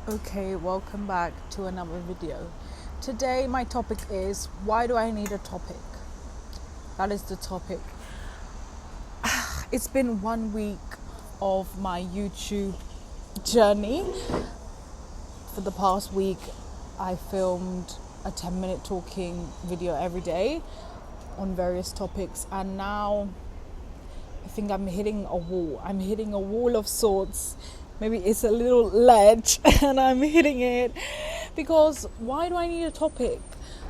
Okay, welcome back to another video. Today my topic is, why do I need a topic? That is the topic. It's been 1 week of my YouTube journey. For the past week, I filmed a 10-minute talking video every day on various topics, and now I think I'm hitting a wall. I'm hitting a wall of sorts. Maybe it's a little ledge and I'm hitting it, because why do I need a topic?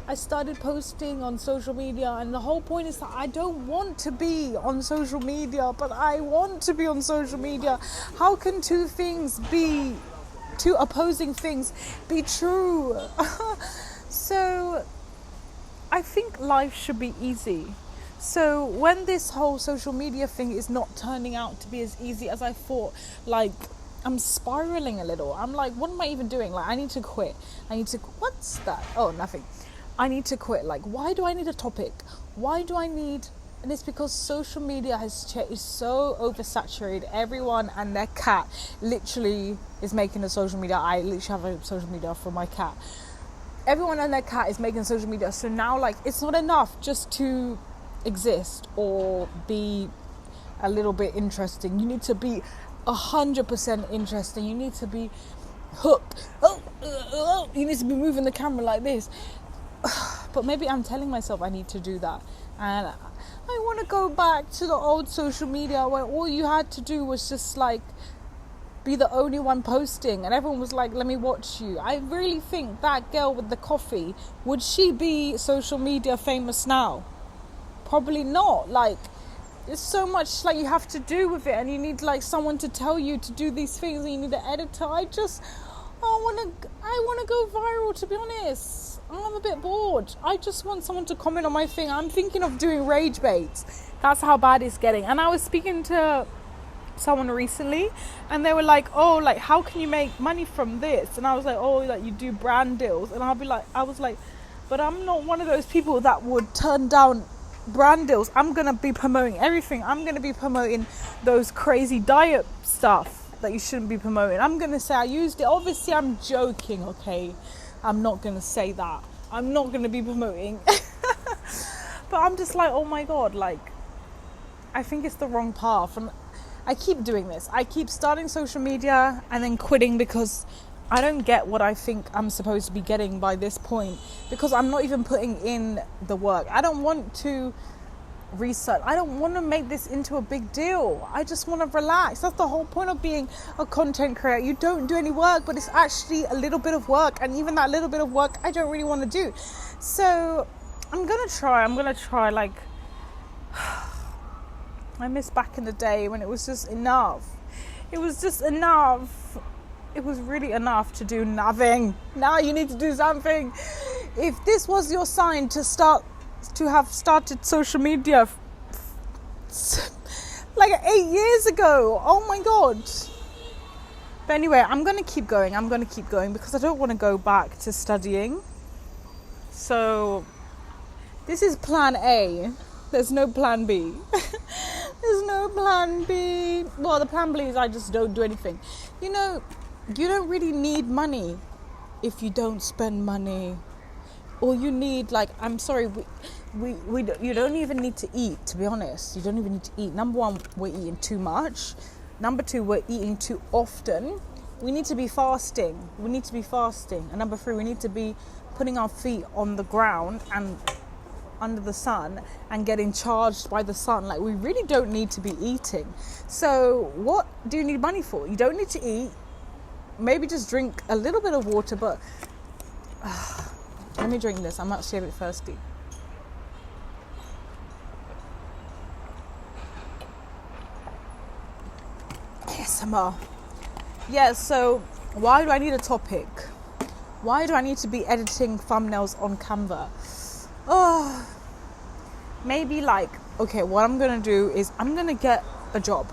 I started posting on social media, and the whole point is that I don't want to be on social media, but I want to be on social media. How can two opposing things be true? So I think life should be easy. So when this whole social media thing is not turning out to be as easy as I thought, like, I'm spiraling a little. I'm like, what am I even doing? Like, I need to quit. What's that? Oh, nothing. I need to quit. Like, why do I need a topic? And it's because social media is so oversaturated. Everyone and their cat literally is making a social media. I literally have a social media for my cat. Everyone and their cat is making social media. So now, like, it's not enough just to exist or be a little bit interesting. You need to be 100% interesting. You need to be hooked. You need to be moving the camera like this. But maybe I'm telling myself I need to do that, and I want to go back to the old social media where all you had to do was just like be the only one posting and everyone was like, let me watch you. I really think that girl with the coffee, would she be social media famous now? Probably not. Like, there's so much like you have to do with it, and you need like someone to tell you to do these things, and you need an editor. I want to go viral, to be honest. I'm a bit bored. I just want someone to comment on my thing. I'm thinking of doing rage baits. That's how bad it's getting. And I was speaking to someone recently, and they were like, oh, like, how can you make money from this? And I was like, oh, like, you do brand deals. And I was like, but I'm not one of those people that would turn down brand deals. I'm gonna be promoting everything. I'm gonna be promoting those crazy diet stuff that you shouldn't be promoting. I'm gonna say I used it. Obviously I'm joking, okay? I'm not gonna say that. I'm not gonna be promoting. But I'm just like, oh my god, like, I think it's the wrong path. And I keep doing this. I keep starting social media and then quitting because I don't get what I think I'm supposed to be getting by this point, because I'm not even putting in the work. I don't want to research. I don't want to make this into a big deal. I just want to relax. That's the whole point of being a content creator. You don't do any work, but it's actually a little bit of work, and even that little bit of work I don't really want to do. So I'm gonna try like I miss back in the day when it was just enough. It was just enough. It was really enough to do nothing. Now you need to do something. If this was your sign to have started social media like 8 years ago, oh my god. But anyway, I'm going to keep going because I don't want to go back to studying. So this is plan A. There's no plan B. There's no plan B. Well, the plan B is I just don't do anything. You know, you don't really need money if you don't spend money. All you need, like, I'm sorry, you don't even need to eat, to be honest. You don't even need to eat. Number one, we're eating too much. Number two, we're eating too often. We need to be fasting. And number three, we need to be putting our feet on the ground and under the sun and getting charged by the sun. Like, we really don't need to be eating. So what do you need money for? You don't need to eat. Maybe just drink a little bit of water, but let me drink this. I'm actually a bit thirsty. ASMR. Yeah, so why do I need a topic? Why do I need to be editing thumbnails on Canva? Oh, maybe like, okay, what I'm going to do is I'm going to get a job.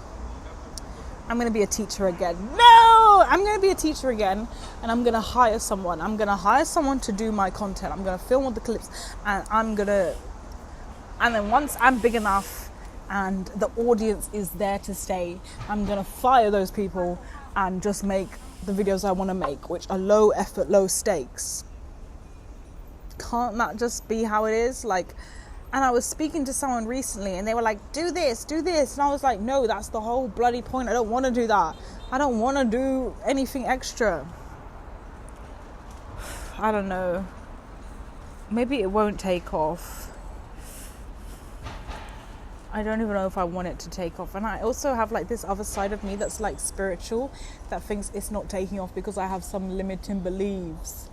I'm going to be a teacher again. No! I'm going to be a teacher again, and I'm going to hire someone. I'm going to hire someone to do my content. I'm going to film all the clips, and then once I'm big enough and the audience is there to stay, I'm going to fire those people and just make the videos I want to make, which are low effort, low stakes. Can't that just be how it is? Like, and I was speaking to someone recently and they were like, do this. And I was like, no, that's the whole bloody point. I don't want to do that. I don't want to do anything extra. I don't know. Maybe it won't take off. I don't even know if I want it to take off. And I also have like this other side of me that's like spiritual, that thinks it's not taking off because I have some limiting beliefs.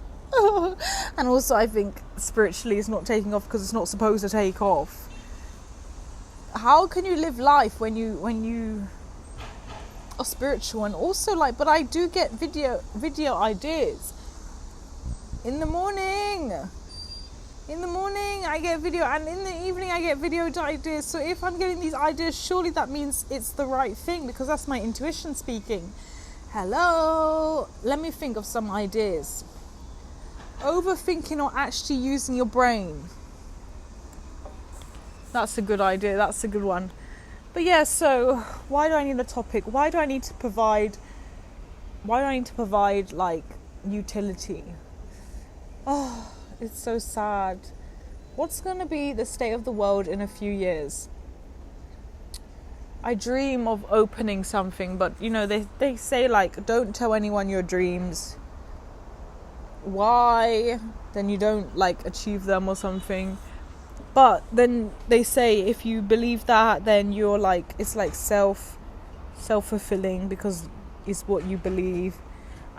And also I think spiritually it's not taking off because it's not supposed to take off. How can you live life when you are spiritual? And also like, but I do get video ideas in the morning I get video, and in the evening I get video ideas. So if I'm getting these ideas, surely that means it's the right thing, because that's my intuition speaking. Hello, let me think of some ideas. Overthinking or actually using your brain. That's a good idea. That's a good one. But yeah, so why do I need a topic? Why do I need to provide like utility? Oh, it's so sad. What's going to be the state of the world in a few years? I dream of opening something, but you know, they say like, don't tell anyone your dreams. Why? Then you don't like achieve them or something. But then they say if you believe that, then you're like, it's like self-fulfilling because it's what you believe.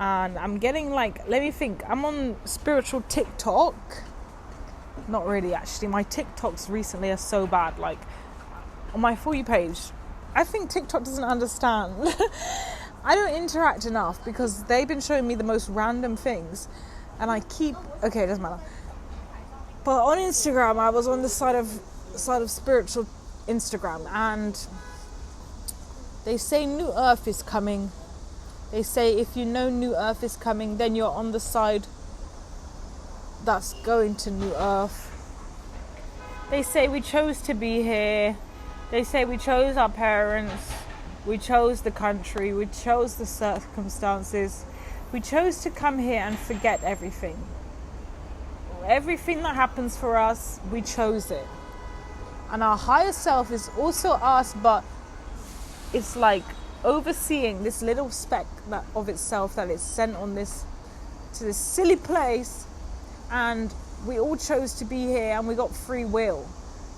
And I'm getting like, let me think, I'm on spiritual TikTok. Not really, actually. My TikToks recently are so bad. Like on my For You page, I think TikTok doesn't understand. I don't interact enough because they've been showing me the most random things. And I keep, okay, it doesn't matter. But on Instagram, I was on the side of spiritual Instagram, and they say New Earth is coming. They say if you know New Earth is coming, then you're on the side that's going to New Earth. They say we chose to be here. They say we chose our parents. We chose the country. We chose the circumstances. We chose to come here and forget everything. Everything that happens for us, we chose it. And our higher self is also us, but it's like overseeing this little speck of itself that is sent on this to this silly place, and we all chose to be here, and we got free will,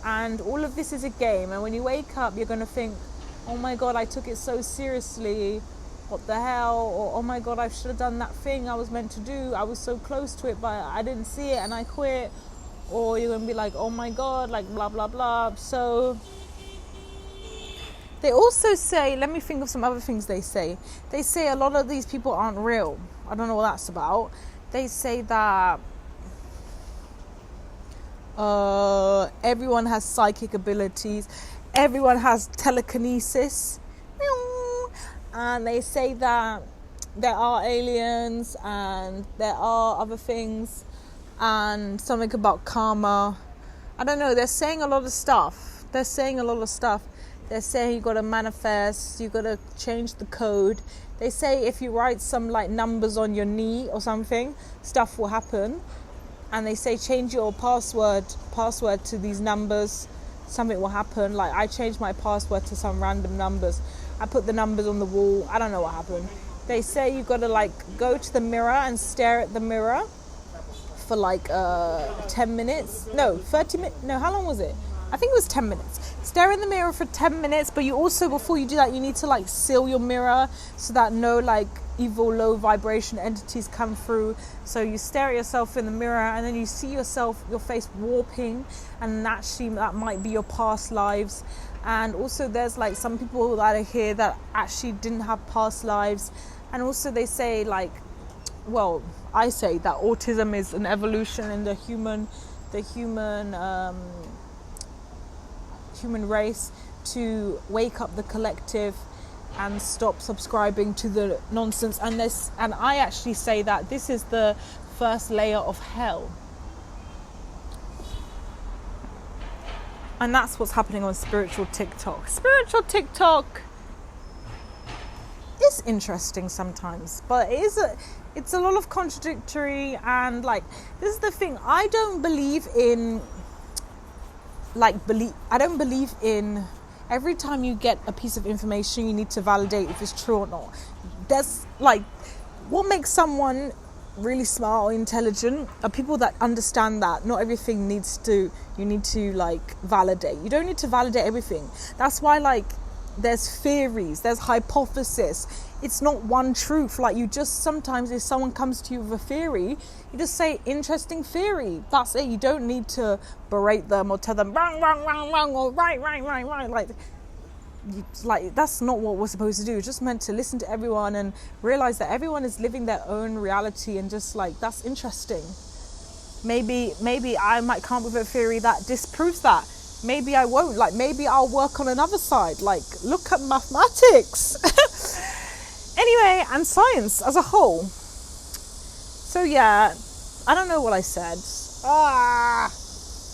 and all of this is a game. And when you wake up, you're going to think, oh my god, I took it so seriously, what the hell? Or oh my god, I should have done that thing I was meant to do, I was so close to it but I didn't see it and I quit. Or you're going to be like, oh my god, like blah blah blah. So they also say, let me think of some other things they say a lot of these people aren't real. I don't know what that's about. They say that everyone has psychic abilities, everyone has telekinesis, and they say that there are aliens and there are other things, and something about karma. I don't know, they're saying a lot of stuff. They're saying you got to manifest, you got to change the code. They say if you write some like numbers on your knee or something, stuff will happen. And they say change your password to these numbers, something will happen. Like I changed my password to some random numbers. I put the numbers on the wall. I don't know what happened. They say you got to like go to the mirror and stare at the mirror for like 10 minutes. No, 30 minutes. No, how long was it? I think it was 10 minutes. Stare in the mirror for 10 minutes, but you also, before you do that, you need to like seal your mirror so that no like evil low vibration entities come through. So you stare at yourself in the mirror and then you see your face warping, and actually that might be your past lives. And also there's like some people that are here that actually didn't have past lives. And also they say like, well, I say that autism is an evolution in the human race to wake up the collective and stop subscribing to the nonsense. And I actually say that this is the first layer of hell. And that's what's happening on spiritual TikTok. Spiritual TikTok is interesting sometimes, but it's a lot of contradictory. And like, this is the thing, I don't believe in every time you get a piece of information you need to validate if it's true or not. There's like, what makes someone really smart or intelligent are people that understand that not everything you need to like validate. You don't need to validate everything. That's why like there's theories, there's hypothesis. It's not one truth. Like, you just, sometimes if someone comes to you with a theory, you just say interesting theory. That's it. You don't need to berate them or tell them wrong, or right. Like that's not what we're supposed to do. It's just meant to listen to everyone and realize that everyone is living their own reality, and just like, that's interesting. Maybe I might come up with a theory that disproves that. Maybe I won't. Like, maybe I'll work on another side. Like, look at mathematics. Anyway, and science as a whole. So yeah, I don't know what I said.